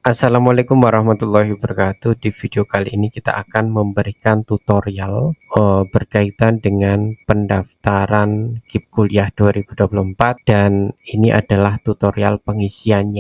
Assalamualaikum warahmatullahi wabarakatuh. Di video kali ini kita akan memberikan tutorial berkaitan dengan pendaftaran KIP Kuliah 2024, dan ini adalah tutorial pengisian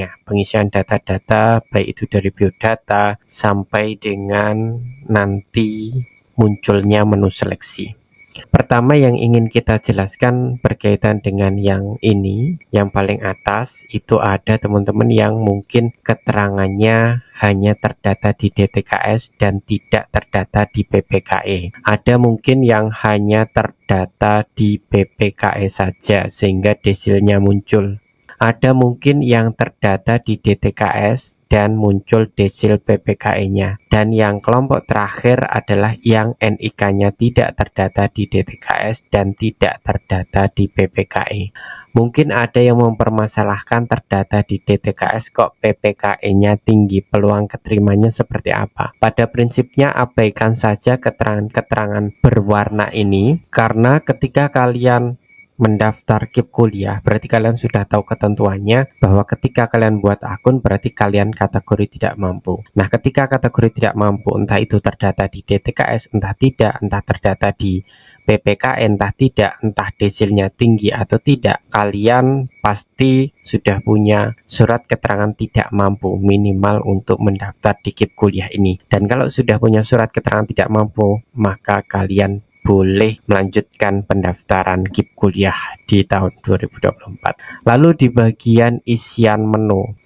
data-data baik itu dari biodata sampai dengan nanti munculnya menu seleksi. Pertama yang ingin kita jelaskan berkaitan dengan yang ini, yang paling atas itu ada teman-teman yang mungkin keterangannya hanya terdata di DTKS dan tidak terdata di PPKE. Ada mungkin yang hanya terdata di PPKE saja sehingga desilnya muncul. Ada mungkin yang terdata di DTKS dan muncul desil PPKE-nya. Dan yang kelompok terakhir adalah yang NIK-nya tidak terdata di DTKS dan tidak terdata di PPKE. Mungkin ada yang mempermasalahkan terdata di DTKS kok PPKE-nya tinggi, peluang keterimanya seperti apa? Pada prinsipnya abaikan saja keterangan-keterangan berwarna ini, karena ketika kalian mendaftar KIP kuliah berarti kalian sudah tahu ketentuannya bahwa ketika kalian buat akun berarti kalian kategori tidak mampu. Nah, ketika kategori tidak mampu, entah itu terdata di DTKS, entah tidak, entah terdata di PPKN, entah tidak, entah desilnya tinggi atau tidak, kalian pasti sudah punya surat keterangan tidak mampu minimal untuk mendaftar di KIP kuliah ini. Dan kalau sudah punya surat keterangan tidak mampu, maka kalian boleh melanjutkan pendaftaran KIP kuliah di tahun 2024. Lalu di bagian isian menu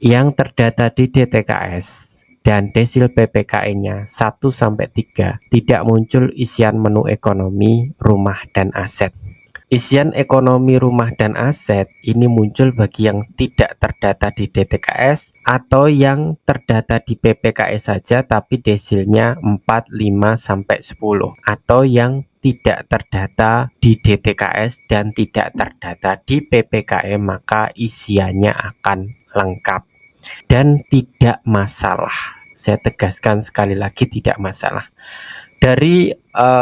yang terdata di DTKS dan desil PPKE-nya 1-3 tidak muncul isian menu ekonomi, rumah, dan aset. Isian ekonomi rumah dan aset ini muncul bagi yang tidak terdata di DTKS atau yang terdata di PPKE saja tapi desilnya 4, 5, sampai 10, atau yang tidak terdata di DTKS dan tidak terdata di PPKE, maka isiannya akan lengkap dan tidak masalah. Saya tegaskan sekali lagi, tidak masalah. Dari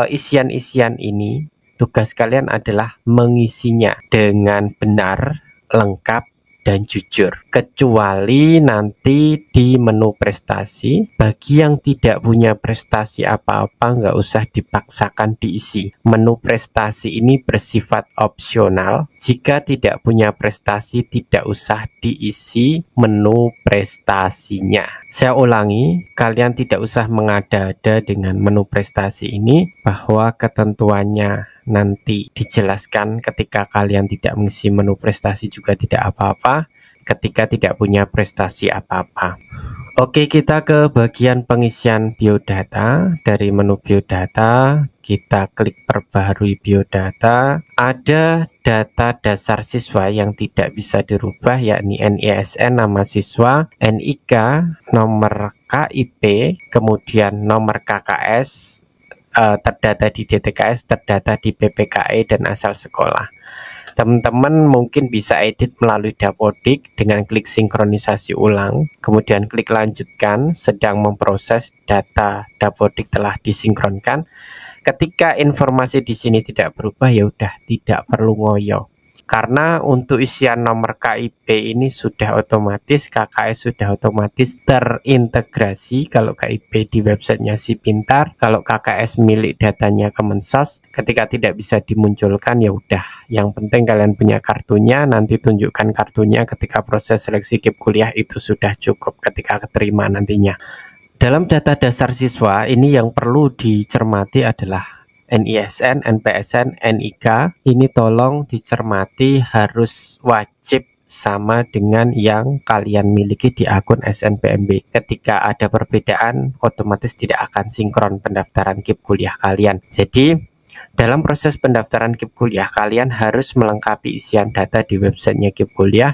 isian-isian ini, tugas kalian adalah mengisinya dengan benar, lengkap, dan jujur. Kecuali nanti di menu prestasi, bagi yang tidak punya prestasi apa-apa nggak usah dipaksakan diisi. Menu prestasi ini bersifat opsional. Jika tidak punya prestasi, tidak usah diisi menu prestasinya. Saya ulangi, kalian tidak usah mengada-ada dengan menu prestasi ini, bahwa ketentuannya nanti dijelaskan ketika kalian tidak mengisi menu prestasi juga tidak apa-apa, ketika tidak punya prestasi apa-apa. Oke, kita ke bagian pengisian biodata. Dari menu biodata, kita klik perbaharui biodata. Ada data dasar siswa yang tidak bisa dirubah, yakni NISN, nama siswa, NIK, nomor KIP, kemudian nomor KKS, terdata di DTKS, terdata di PPKE, dan asal sekolah. Teman-teman mungkin bisa edit melalui Dapodik dengan klik sinkronisasi ulang, kemudian klik lanjutkan, sedang memproses, data Dapodik telah disinkronkan. Ketika informasi di sini tidak berubah, ya udah tidak perlu ngoyo. Karena untuk isian nomor KIP ini sudah otomatis, KKS sudah otomatis terintegrasi. Kalau KIP di websitenya Si Pintar, kalau KKS milik datanya Kemensos, ketika tidak bisa dimunculkan ya udah. Yang penting kalian punya kartunya, nanti tunjukkan kartunya ketika proses seleksi KIP kuliah, itu sudah cukup ketika keterima nantinya. Dalam data dasar siswa ini yang perlu dicermati adalah NISN, NPSN, NIK. Ini tolong dicermati, harus wajib sama dengan yang kalian miliki di akun SNPMB. Ketika ada perbedaan, otomatis tidak akan sinkron pendaftaran KIP kuliah kalian. Jadi dalam proses pendaftaran KIP kuliah, kalian harus melengkapi isian data di websitenya KIP kuliah.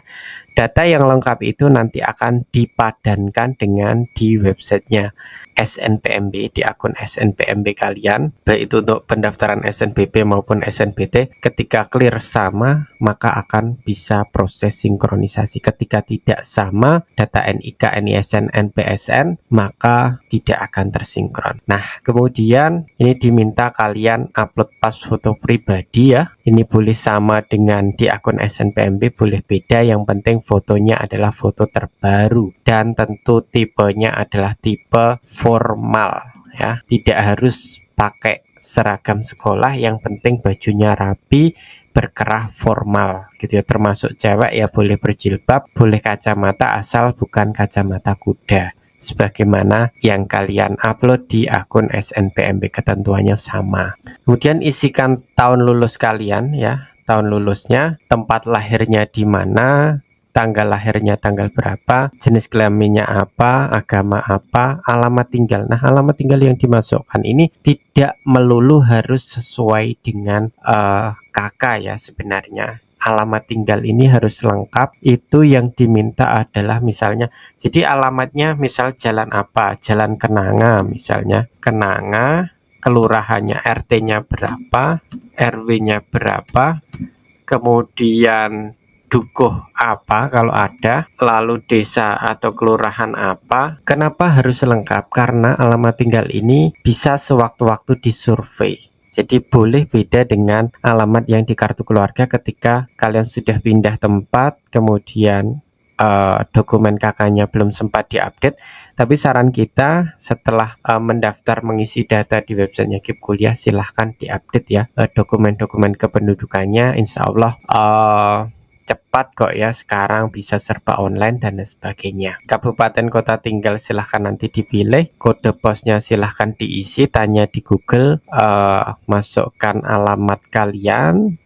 Data yang lengkap itu nanti akan dipadankan dengan di websitenya SNPMB, di akun SNPMB kalian, baik itu untuk pendaftaran SNBP maupun SNBT. Ketika clear sama, maka akan bisa proses sinkronisasi. Ketika tidak sama data NIK, NISN, NPSN, maka tidak akan tersinkron. Nah, kemudian ini diminta kalian upload terlepas foto pribadi ya, ini boleh sama dengan di akun SNPMB, boleh beda, yang penting fotonya adalah foto terbaru dan tentu tipenya adalah tipe formal ya, tidak harus pakai seragam sekolah, yang penting bajunya rapi, berkerah, formal gitu ya. Termasuk cewek ya boleh berjilbab, boleh kacamata, asal bukan kacamata kuda, sebagaimana yang kalian upload di akun SNPMB, ketentuannya sama. Kemudian isikan tahun lulus kalian ya, tahun lulusnya, tempat lahirnya di mana, tanggal lahirnya tanggal berapa, jenis kelaminnya apa, agama apa, alamat tinggal. Nah, alamat tinggal yang dimasukkan ini tidak melulu harus sesuai dengan kakak ya sebenarnya. Alamat tinggal ini harus lengkap. Itu yang diminta adalah misalnya, jadi alamatnya misal jalan apa, Jalan Kenanga misalnya, Kenanga, kelurahannya, RT-nya berapa, RW-nya berapa, kemudian dukuh apa kalau ada, lalu desa atau kelurahan apa. Kenapa harus lengkap? Karena alamat tinggal ini bisa sewaktu-waktu disurvei. Jadi boleh beda dengan alamat yang di kartu keluarga ketika kalian sudah pindah tempat, kemudian dokumen kakaknya belum sempat diupdate. Tapi saran kita setelah mendaftar mengisi data di websitenya KIP Kuliah, silahkan diupdate ya dokumen-dokumen kependudukannya. Insya Allah cepat kok ya, sekarang bisa serba online dan sebagainya. Kabupaten kota tinggal silahkan nanti dipilih, kode posnya silahkan diisi, tanya di Google, masukkan alamat kalian,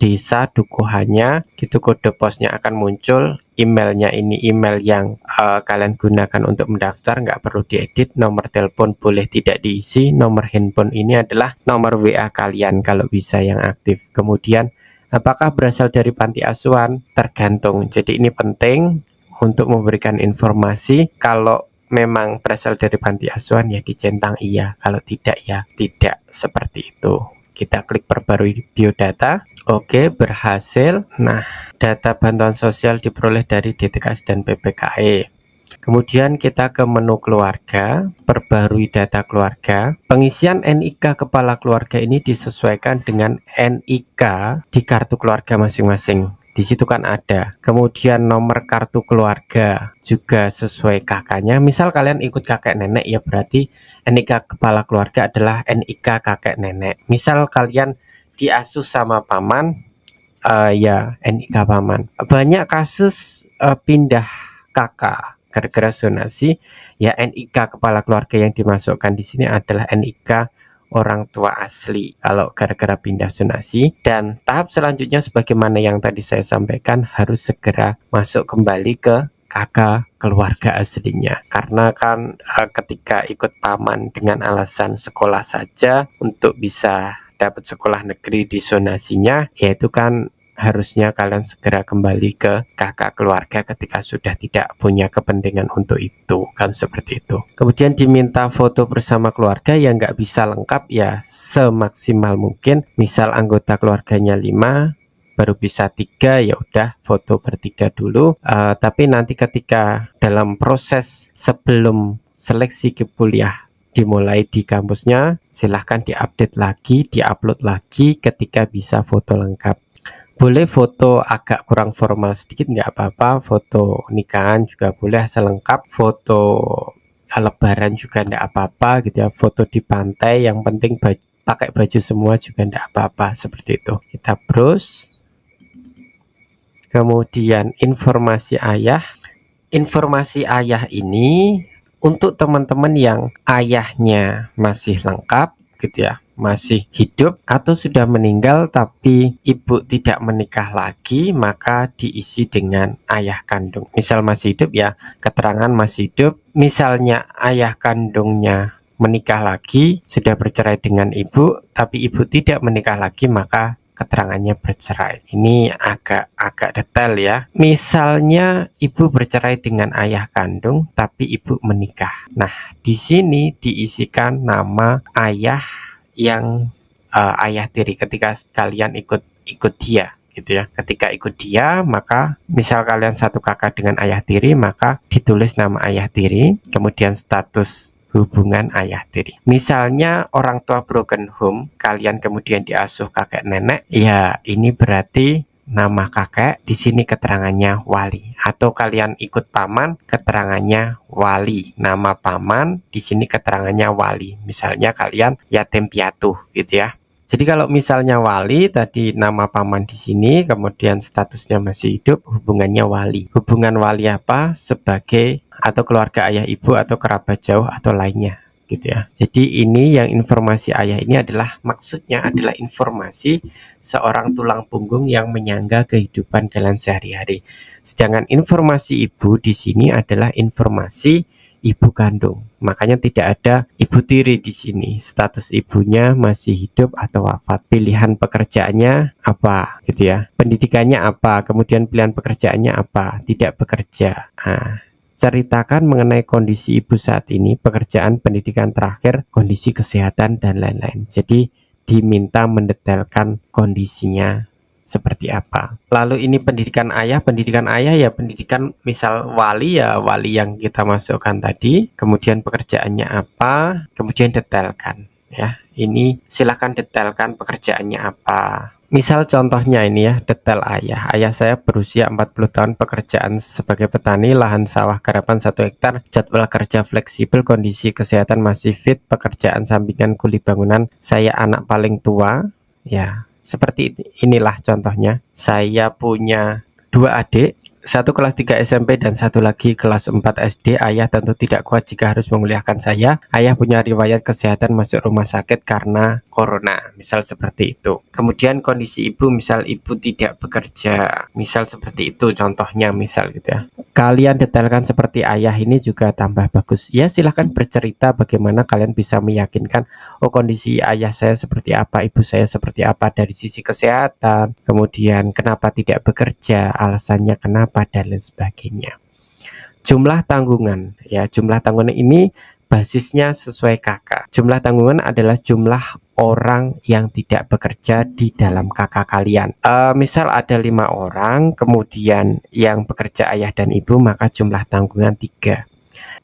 desa, dukuhannya gitu, kode posnya akan muncul. Emailnya ini email yang kalian gunakan untuk mendaftar, nggak perlu diedit. Nomor telepon boleh tidak diisi, nomor handphone ini adalah nomor WA kalian kalau bisa yang aktif. Kemudian apakah berasal dari panti asuhan? Tergantung. Jadi ini penting untuk memberikan informasi. Kalau memang berasal dari panti asuhan ya dicentang iya, kalau tidak ya tidak, seperti itu. Kita klik perbarui biodata. Oke, berhasil. Nah, data bantuan sosial diperoleh dari DTKS dan PPKE. Kemudian kita ke menu keluarga, perbarui data keluarga. Pengisian NIK kepala keluarga ini disesuaikan dengan NIK di kartu keluarga masing-masing. Di situ kan ada. Kemudian nomor kartu keluarga juga sesuai kakaknya. Misal kalian ikut kakek nenek ya berarti NIK kepala keluarga adalah NIK kakek nenek. Misal kalian diasuh sama paman, ya NIK paman. Banyak kasus pindah kakak gara-gara zonasi, ya NIK kepala keluarga yang dimasukkan di sini adalah NIK orang tua asli kalau gara-gara pindah zonasi. Dan tahap selanjutnya sebagaimana yang tadi saya sampaikan, harus segera masuk kembali ke kakak keluarga aslinya, karena kan ketika ikut paman dengan alasan sekolah saja untuk bisa dapat sekolah negeri di zonasinya, yaitu kan harusnya kalian segera kembali ke kakak keluarga ketika sudah tidak punya kepentingan untuk itu, kan seperti itu. Kemudian diminta foto bersama keluarga, yang nggak bisa lengkap ya semaksimal mungkin. Misal anggota keluarganya 5, baru bisa 3, ya udah foto bertiga dulu. Tapi nanti ketika dalam proses sebelum seleksi KIP Kuliah dimulai di kampusnya, silahkan diupdate lagi, diupload lagi ketika bisa foto lengkap. Boleh foto agak kurang formal sedikit nggak apa-apa, foto nikahan juga boleh asal lengkap, foto lebaran juga nggak apa-apa gitu ya, foto di pantai yang penting pakai baju semua juga nggak apa-apa, seperti itu. Kita browse. Kemudian informasi ayah. Informasi ayah ini untuk teman-teman yang ayahnya masih lengkap gitu ya, masih hidup atau sudah meninggal tapi ibu tidak menikah lagi, maka diisi dengan ayah kandung. Misal masih hidup ya, keterangan masih hidup. Misalnya ayah kandungnya menikah lagi, sudah bercerai dengan ibu, tapi ibu tidak menikah lagi, maka keterangannya bercerai. Ini agak detail ya. Misalnya ibu bercerai dengan ayah kandung tapi ibu menikah. Nah, di sini diisikan nama ayah yang ayah tiri ketika kalian ikut dia gitu ya. Ketika ikut dia, maka misal kalian satu kakak dengan ayah tiri, maka ditulis nama ayah tiri, kemudian status hubungan ayah tiri. Misalnya orang tua broken home, kalian kemudian diasuh kakek nenek, ya ini berarti nama kakek di sini keterangannya wali, atau kalian ikut paman keterangannya wali, nama paman di sini keterangannya wali. Misalnya kalian yatim piatu gitu ya. Jadi kalau misalnya wali tadi nama paman di sini, kemudian statusnya masih hidup, hubungannya wali. Hubungan wali apa? Sebagai atau keluarga ayah ibu atau kerabat jauh atau lainnya gitu ya. Jadi ini yang informasi ayah ini adalah maksudnya adalah informasi seorang tulang punggung yang menyangga kehidupan kalian sehari-hari. Sedangkan informasi ibu di sini adalah informasi ibu kandung. Makanya tidak ada ibu tiri di sini. Status ibunya masih hidup atau wafat. Pilihan pekerjaannya apa gitu ya. Pendidikannya apa, kemudian pilihan pekerjaannya apa, tidak bekerja. Ceritakan mengenai kondisi ibu saat ini, pekerjaan, pendidikan terakhir, kondisi kesehatan dan lain-lain. Jadi diminta mendetailkan kondisinya seperti apa. Lalu ini pendidikan ayah ya pendidikan misal wali ya wali yang kita masukkan tadi, kemudian pekerjaannya apa, kemudian detailkan ya. Ini silahkan detailkan pekerjaannya apa. Misal contohnya ini ya, detail ayah. Ayah saya berusia 40 tahun, pekerjaan sebagai petani, lahan sawah garapan 1 hektar, jadwal kerja fleksibel, kondisi kesehatan masih fit, pekerjaan sampingan kuli bangunan, saya anak paling tua. Ya, seperti inilah contohnya. Saya punya 2 adik, satu kelas 3 SMP dan satu lagi kelas 4 SD. Ayah tentu tidak kuat jika harus menguliahkan saya. Ayah punya riwayat kesehatan masuk rumah sakit karena corona, misal seperti itu. Kemudian kondisi ibu, misal ibu tidak bekerja, misal seperti itu contohnya, misal gitu ya. Kalian detailkan seperti ayah ini juga tambah bagus. Ya silahkan bercerita bagaimana kalian bisa meyakinkan, oh kondisi ayah saya seperti apa, ibu saya seperti apa dari sisi kesehatan, kemudian kenapa tidak bekerja, alasannya kenapa, dan lain sebagainya. Jumlah tanggungan ya, jumlah tanggungan ini basisnya sesuai kakak. Jumlah tanggungan adalah jumlah orang yang tidak bekerja di dalam kakak kalian. Misal ada 5 orang, kemudian yang bekerja ayah dan ibu, maka jumlah tanggungan 3.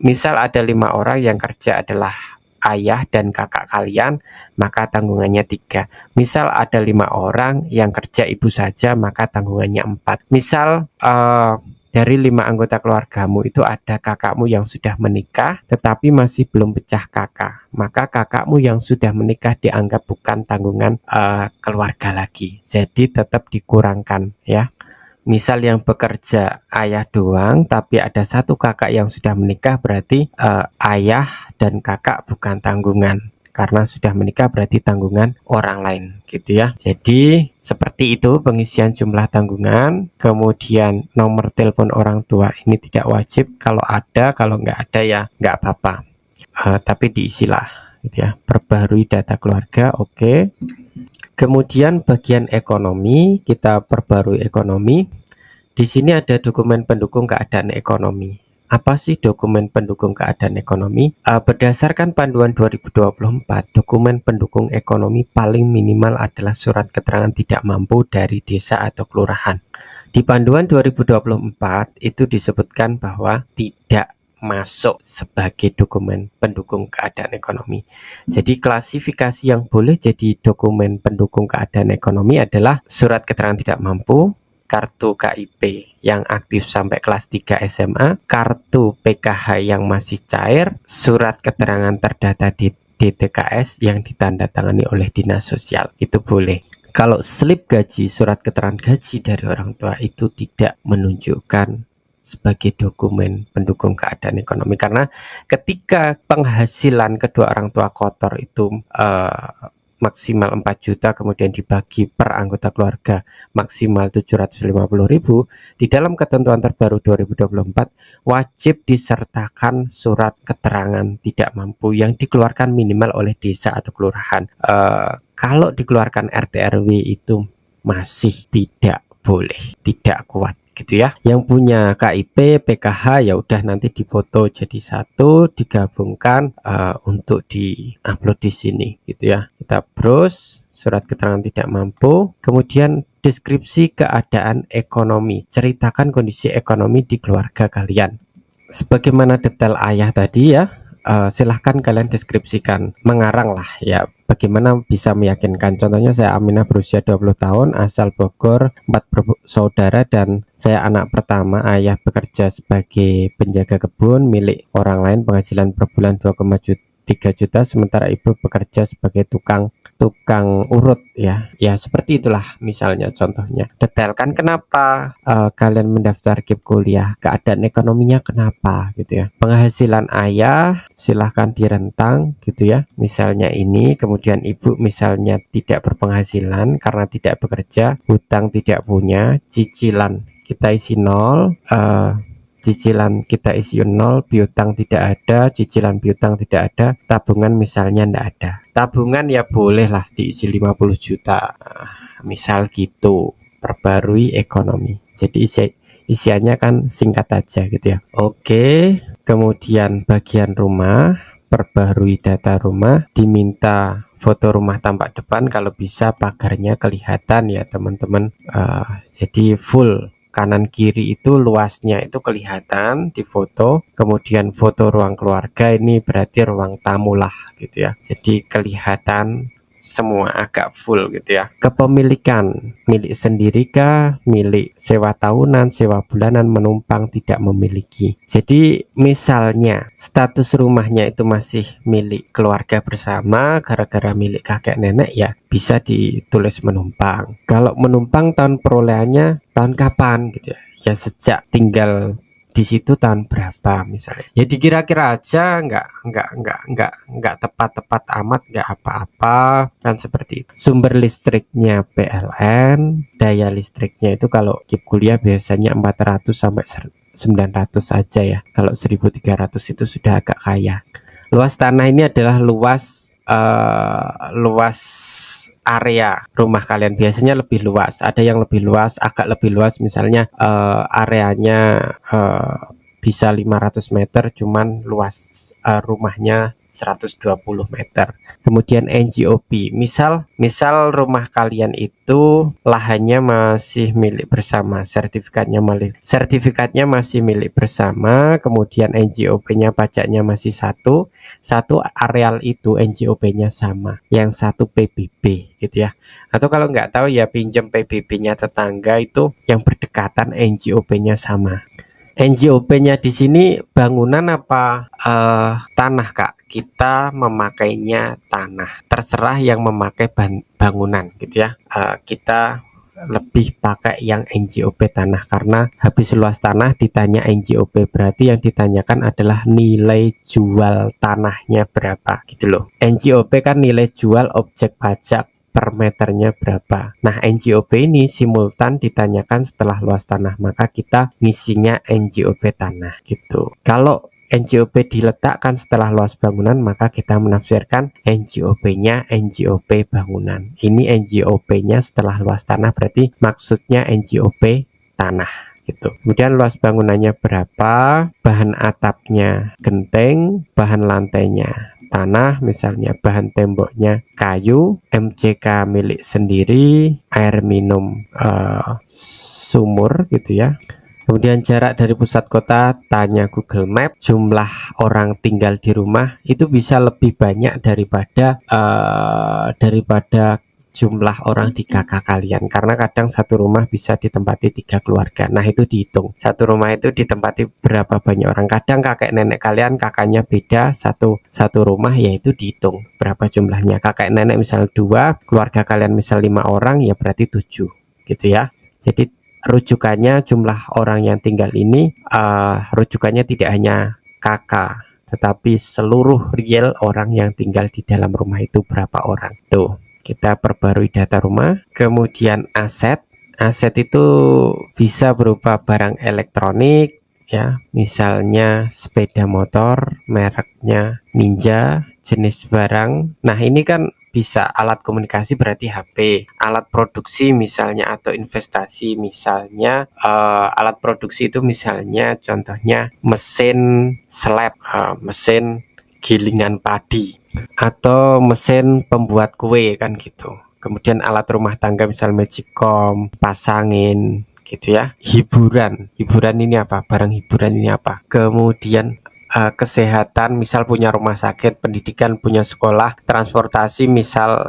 Misal ada 5 orang yang kerja adalah ayah dan kakak kalian, maka tanggungannya 3. Misal ada 5 orang yang kerja ibu saja, maka tanggungannya 4. Misal dari 5 anggota keluargamu itu ada kakakmu yang sudah menikah tetapi masih belum pecah kakak, maka kakakmu yang sudah menikah dianggap bukan tanggungan keluarga lagi, jadi tetap dikurangkan ya. Misal yang bekerja ayah doang tapi ada 1 kakak yang sudah menikah, berarti ayah dan kakak bukan tanggungan, karena sudah menikah berarti tanggungan orang lain gitu ya. Jadi seperti itu pengisian jumlah tanggungan. Kemudian nomor telepon orang tua ini tidak wajib, kalau ada, kalau nggak ada ya nggak apa-apa, tapi diisilah gitu ya. Perbarui data keluarga, oke. Kemudian bagian ekonomi, kita perbarui ekonomi. Di sini ada dokumen pendukung keadaan ekonomi. Apa sih dokumen pendukung keadaan ekonomi? Berdasarkan panduan 2024, dokumen pendukung ekonomi paling minimal adalah surat keterangan tidak mampu dari desa atau kelurahan. Di panduan 2024 itu disebutkan bahwa tidak masuk sebagai dokumen pendukung keadaan ekonomi. Jadi klasifikasi yang boleh jadi dokumen pendukung keadaan ekonomi adalah surat keterangan tidak mampu, kartu KIP yang aktif sampai kelas 3 SMA, kartu PKH yang masih cair, surat keterangan terdata di DTKS yang ditandatangani oleh dinas sosial, itu boleh. Kalau slip gaji, surat keterangan gaji dari orang tua itu tidak menunjukkan sebagai dokumen pendukung keadaan ekonomi, karena ketika penghasilan kedua orang tua kotor itu maksimal 4 juta kemudian dibagi per anggota keluarga maksimal 750.000, di dalam ketentuan terbaru 2024 wajib disertakan surat keterangan tidak mampu yang dikeluarkan minimal oleh desa atau kelurahan. Kalau dikeluarkan RT RW itu masih tidak boleh, tidak kuat gitu ya. Yang punya KIP PKH ya udah nanti difoto jadi satu, digabungkan untuk diupload di sini gitu ya. Kita browse surat keterangan tidak mampu, kemudian deskripsi keadaan ekonomi, ceritakan kondisi ekonomi di keluarga kalian sebagaimana detail ayah tadi ya. silahkan kalian deskripsikan, mengarang lah ya, bagaimana bisa meyakinkan. Contohnya saya Aminah berusia 20 tahun, asal Bogor, 4 bersaudara dan saya anak pertama. Ayah bekerja sebagai penjaga kebun milik orang lain, penghasilan per bulan 2,3 juta, sementara ibu bekerja sebagai tukang urut ya. Ya seperti itulah misalnya contohnya. Detailkan kenapa kalian mendaftar KIP kuliah, keadaan ekonominya kenapa gitu ya. Penghasilan ayah silahkan direntang gitu ya. Misalnya ini, kemudian ibu misalnya tidak berpenghasilan karena tidak bekerja, hutang tidak punya, cicilan kita isi nol, cicilan kita isi nol, piutang tidak ada, cicilan piutang tidak ada, tabungan misalnya tidak ada. Tabungan ya boleh lah diisi 50 juta, misal gitu. Perbarui ekonomi. Jadi isiannya kan singkat aja gitu ya. Oke, kemudian bagian rumah, perbarui data rumah, diminta foto rumah tampak depan, kalau bisa pagarnya kelihatan ya teman-teman. Jadi full kanan kiri itu luasnya itu kelihatan di foto. Kemudian foto ruang keluarga, ini berarti ruang tamu lah gitu ya, jadi kelihatan semua agak full gitu ya. Kepemilikan, milik sendiri kah, milik sewa tahunan, sewa bulanan, menumpang, tidak memiliki. Jadi misalnya status rumahnya itu masih milik keluarga bersama, gara-gara milik kakek nenek ya bisa ditulis menumpang. Kalau menumpang tahun perolehannya tahun kapan gitu ya, ya sejak tinggal di situ tahun berapa misalnya. Ya dikira-kira aja, nggak tepat-tepat amat, nggak apa-apa kan seperti itu. Sumber listriknya PLN, daya listriknya itu kalau KIP kuliah biasanya 400 sampai 900 saja ya. Kalau 1300 itu sudah agak kaya. Luas tanah ini adalah luas area rumah kalian, biasanya lebih luas, ada yang lebih luas, agak lebih luas, misalnya areanya bisa 500 meter, cuman luas rumahnya 120 meter. Kemudian NJOP, misal rumah kalian itu lahannya masih milik bersama, sertifikatnya masih milik bersama, kemudian NJOP-nya pajaknya masih satu areal itu NJOP-nya sama, yang satu PBB gitu ya. Atau kalau nggak tahu ya pinjam PBB-nya tetangga, itu yang berdekatan NJOP-nya sama. NJOP-nya di sini bangunan apa tanah Kak? Kita memakainya tanah. Terserah yang memakai bangunan gitu ya. Kita lebih pakai yang NJOP tanah, karena habis luas tanah ditanya NJOP, berarti yang ditanyakan adalah nilai jual tanahnya berapa gitu loh. NJOP kan nilai jual objek pajak per meternya berapa. Nah NJOP ini simultan ditanyakan setelah luas tanah, maka kita ngisinya NJOP tanah gitu. Kalau NJOP diletakkan setelah luas bangunan, maka kita menafsirkan NJOP-nya NJOP bangunan. Ini NJOP-nya setelah luas tanah, berarti maksudnya NJOP tanah gitu. Kemudian luas bangunannya berapa, bahan atapnya genteng, bahan lantainya tanah, misalnya bahan temboknya kayu, MCK milik sendiri, air minum sumur gitu ya. Kemudian jarak dari pusat kota, tanya Google Map. Jumlah orang tinggal di rumah itu bisa lebih banyak daripada jumlah orang di kakak kalian, karena kadang satu rumah bisa ditempati 3 keluarga. Nah itu dihitung, satu rumah itu ditempati berapa banyak orang. Kadang kakek nenek kalian kakaknya beda, satu rumah, yaitu dihitung berapa jumlahnya. Kakek nenek misal 2, keluarga kalian misal 5 orang, ya berarti 7 gitu ya. Jadi rujukannya jumlah orang yang tinggal ini, rujukannya tidak hanya kakak, tetapi seluruh real orang yang tinggal di dalam rumah itu berapa orang. Tuh, kita perbarui data rumah. Kemudian aset itu bisa berupa barang elektronik ya, misalnya sepeda motor mereknya Ninja, jenis barang. Nah ini kan bisa alat komunikasi, berarti HP, alat produksi misalnya, atau investasi misalnya. Alat produksi itu misalnya contohnya mesin slab, mesin gilingan padi, atau mesin pembuat kue kan gitu. Kemudian alat rumah tangga misal magicom, pasangin gitu ya. Hiburan ini apa, barang hiburan ini apa. Kemudian kesehatan, misal punya rumah sakit, pendidikan, punya sekolah, transportasi, misal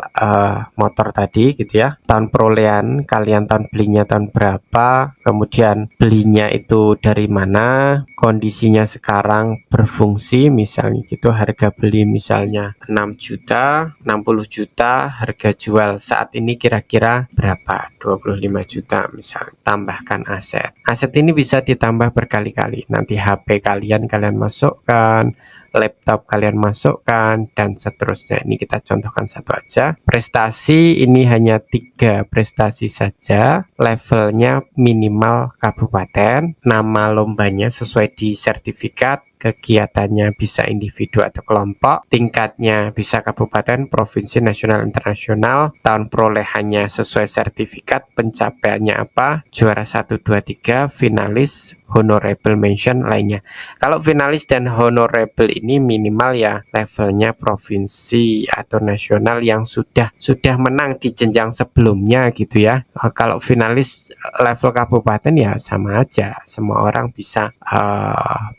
motor tadi gitu ya. Tahun perolehan kalian, tahun belinya tahun berapa, kemudian belinya itu dari mana, kondisinya sekarang berfungsi, misalnya gitu, harga beli misalnya 6 juta, 60 juta, harga jual saat ini kira-kira berapa, 25 juta misal. Tambahkan aset. Aset ini bisa ditambah berkali-kali. Nanti HP kalian masukkan, laptop kalian masukkan, dan seterusnya. Ini kita contohkan satu aja. Prestasi ini hanya 3 prestasi saja. Levelnya minimal kabupaten. Nama lombanya sesuai di sertifikat. Kegiatannya bisa individu atau kelompok, tingkatnya bisa kabupaten, provinsi, nasional, internasional, tahun perolehannya sesuai sertifikat, pencapaiannya apa, juara 1, 2, 3, finalis, honorable mention lainnya. Kalau finalis dan honorable ini minimal ya levelnya provinsi atau nasional yang sudah menang di jenjang sebelumnya gitu ya. Kalau finalis level kabupaten ya sama aja, semua orang bisa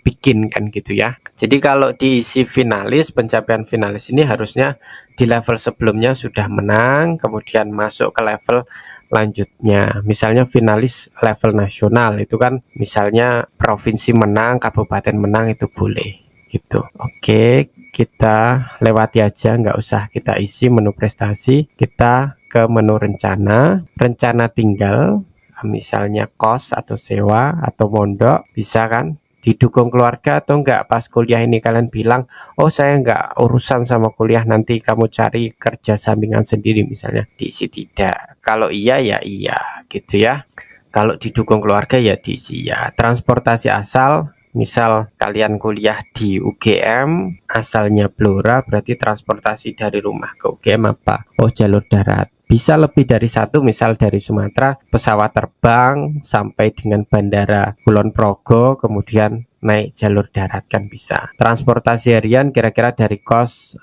bikin kan gitu ya. Jadi kalau diisi finalis, pencapaian finalis ini harusnya di level sebelumnya sudah menang, kemudian masuk ke level lanjutnya. Misalnya finalis level nasional itu kan misalnya provinsi menang, kabupaten menang, itu boleh gitu. Oke, kita lewati aja, nggak usah kita isi menu prestasi. Kita ke menu rencana tinggal, misalnya kos atau sewa atau mondok, bisa kan didukung keluarga atau enggak. Pas kuliah ini kalian bilang, oh saya enggak urusan sama kuliah, nanti kamu cari kerja sampingan sendiri misalnya, diisi tidak. Kalau iya ya iya gitu ya. Kalau didukung keluarga ya diisi ya. Transportasi asal, misal kalian kuliah di UGM, asalnya Blora, berarti transportasi dari rumah ke UGM apa? Oh jalur darat. Bisa lebih dari satu, misal dari Sumatera pesawat terbang sampai dengan bandara Kulon Progo, kemudian naik jalur darat kan bisa. Transportasi harian kira-kira dari kos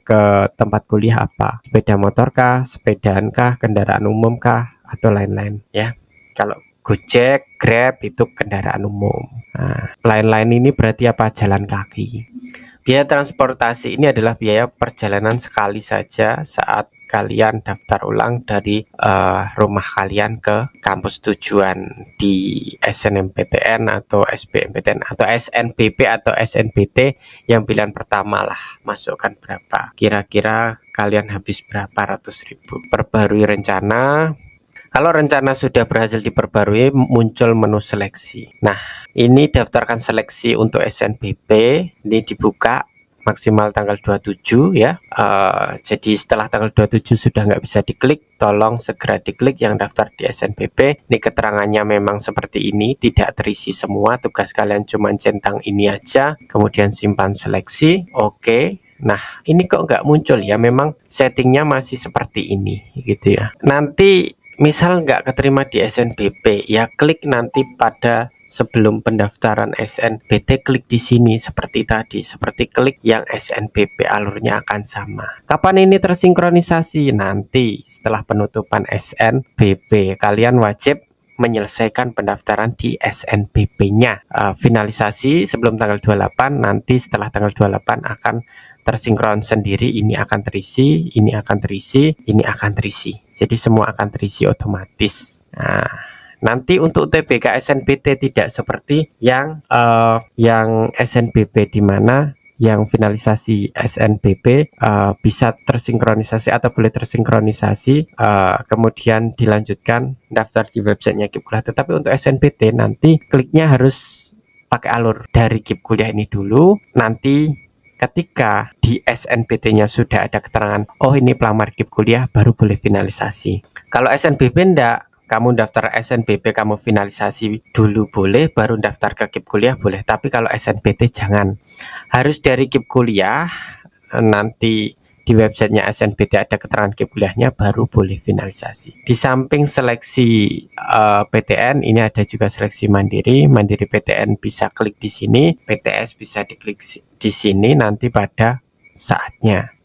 ke tempat kuliah apa? Sepeda motor kah, sepedaan kah, kendaraan umum kah, atau lain-lain ya. Kalau Gojek, Grab itu kendaraan umum. Nah, lain-lain ini berarti apa? Jalan kaki. Biaya transportasi ini adalah biaya perjalanan sekali saja saat kalian daftar ulang dari rumah kalian ke kampus tujuan di SNMPTN atau SBMPTN atau SNBP atau SNBT yang pilihan pertama lah. Masukkan berapa, kira-kira kalian habis berapa ratus ribu. Perbarui rencana. Kalau rencana sudah berhasil diperbarui, muncul menu seleksi. Nah, ini daftarkan seleksi untuk SNBP, ini dibuka maksimal tanggal 27 ya. Jadi setelah tanggal 27 sudah nggak bisa diklik, tolong segera diklik yang daftar di SNBP. Ini keterangannya memang seperti ini, tidak terisi semua, tugas kalian cuma centang ini aja, kemudian simpan seleksi, oke. Nah, ini kok nggak muncul ya, memang settingnya masih seperti ini gitu ya. Nanti misal nggak keterima di SNBP, ya klik nanti pada sebelum pendaftaran SNBT, klik di sini seperti tadi, seperti klik yang SNBP, alurnya akan sama. Kapan ini tersinkronisasi? Nanti setelah penutupan SNBP, kalian wajib menyelesaikan pendaftaran di SNBP-nya. Finalisasi sebelum tanggal 28, nanti setelah tanggal 28 akan tersinkron sendiri, ini akan terisi, ini akan terisi, ini akan terisi. Jadi semua akan terisi otomatis. Nah, nanti untuk UTBK SNBT tidak seperti yang SNBP, di mana yang finalisasi SNBP bisa tersinkronisasi atau boleh tersinkronisasi, kemudian dilanjutkan daftar di websitenya KIP Kuliah. Tetapi untuk SNBT nanti kliknya harus pakai alur dari KIP Kuliah ini dulu. Nanti ketika di SNBT-nya sudah ada keterangan, oh ini pelamar KIP Kuliah, baru boleh finalisasi. Kalau SNBP enggak, kamu daftar SNBP, kamu finalisasi dulu boleh, baru daftar ke KIP Kuliah boleh. Tapi kalau SNBT jangan, harus dari KIP Kuliah. Nanti di websitenya SNBT ada keterangan KIP Kuliahnya, baru boleh finalisasi. Di samping seleksi PTN, ini ada juga seleksi mandiri. Mandiri PTN bisa klik di sini, PTS bisa diklik di sini nanti pada saatnya.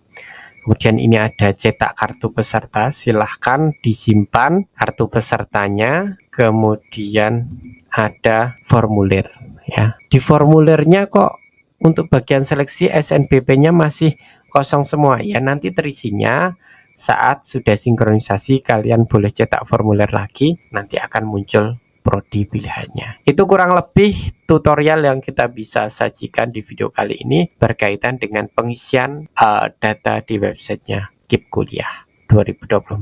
Kemudian ini ada cetak kartu peserta, silahkan disimpan kartu pesertanya. Kemudian ada formulir ya. Di formulirnya kok untuk bagian seleksi SNBP-nya masih kosong semua ya, nanti terisinya saat sudah sinkronisasi kalian boleh cetak formulir lagi, nanti akan muncul prodi pilihannya. Itu kurang lebih tutorial yang kita bisa sajikan di video kali ini berkaitan dengan pengisian data di websitenya KIP Kuliah 2024.